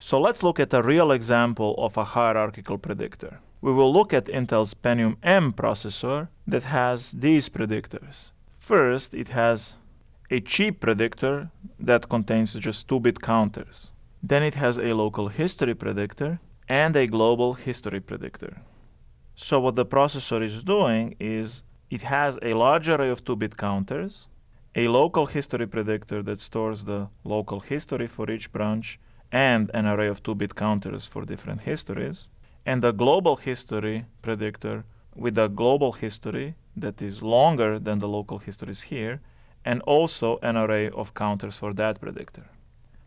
So let's look at a real example of a hierarchical predictor. We will look at Intel's Pentium M processor that has these predictors. First, it has a cheap predictor that contains just 2-bit counters. Then it has a local history predictor and a global history predictor. So what the processor is doing is it has a large array of 2-bit counters, a local history predictor that stores the local history for each branch, and an array of 2-bit counters for different histories, and a global history predictor with a global history that is longer than the local histories here, and also an array of counters for that predictor.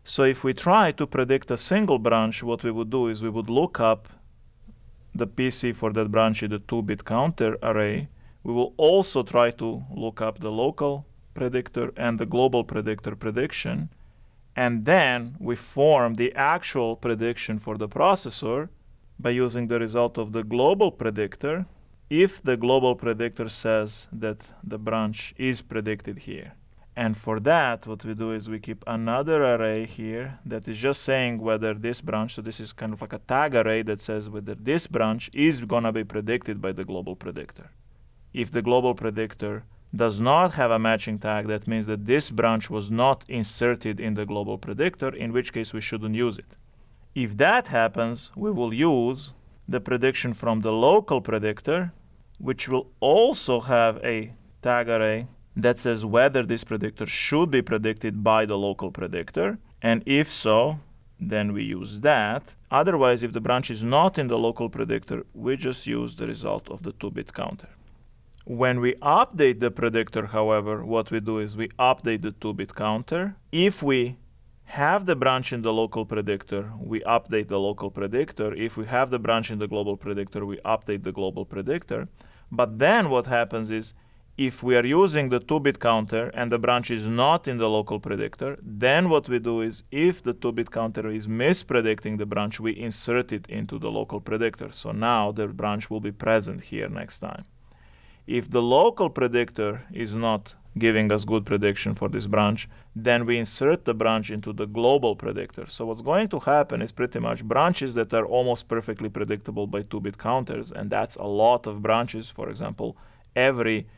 So if we try to predict a single branch, what we would do is we would look up the PC for that branch in the 2-bit counter array. We will also try to look up the local predictor and the global predictor prediction, and then we form the actual prediction for the processor by using the result of the global predictor if the global predictor says that the branch is predicted here. And for that, what we do is we keep another array here that is just saying whether this branch, so this is kind of like a tag array that says whether this branch is going to be predicted by the global predictor. If the global predictor does not have a matching tag, that means that this branch was not inserted in the global predictor, in which case we shouldn't use it. If that happens, we will use the prediction from the local predictor, which will also have a tag array that says whether this predictor should be predicted by the local predictor, and if so, then we use that. Otherwise, if the branch is not in the local predictor, we just use the result of the 2-bit counter. When we update the predictor, however, what we do is we update the 2-bit counter. If we have the branch in the local predictor, we update the local predictor. If we have the branch in the global predictor, we update the global predictor. But then what happens is, if we are using the 2-bit counter and the branch is not in the local predictor, then what we do is, if the 2-bit counter is mispredicting the branch, we insert it into the local predictor. So now the branch will be present here next time. If the local predictor is not giving us good prediction for this branch, then we insert the branch into the global predictor. So what's going to happen is pretty much branches that are almost perfectly predictable by 2-bit counters, and that's a lot of branches. For example, every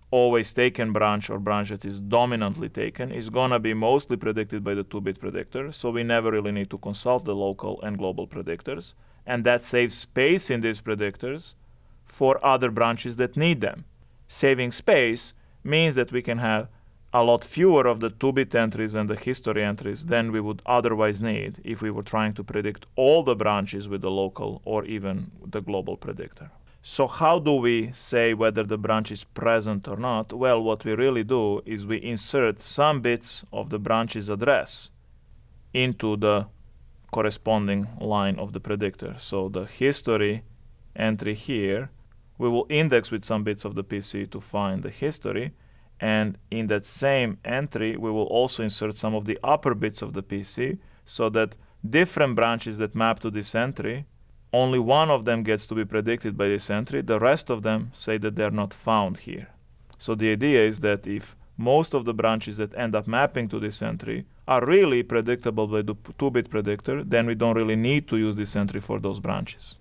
always taken branch or branch that is dominantly taken is going to be mostly predicted by the 2-bit predictor, so we never really need to consult the local and global predictors, and that saves space in these predictors for other branches that need them. Saving space means that we can have a lot fewer of the 2-bit entries and the history entries than we would otherwise need if we were trying to predict all the branches with the local or even the global predictor. So how do we say whether the branch is present or not? Well, what we really do is we insert some bits of the branch's address into the corresponding line of the predictor. So the history entry here, we will index with some bits of the PC to find the history, and in that same entry we will also insert some of the upper bits of the PC so that different branches that map to this entry, only one of them gets to be predicted by this entry, the rest of them say that they're not found here. So the idea is that if most of the branches that end up mapping to this entry are really predictable by the 2-bit predictor, then we don't really need to use this entry for those branches.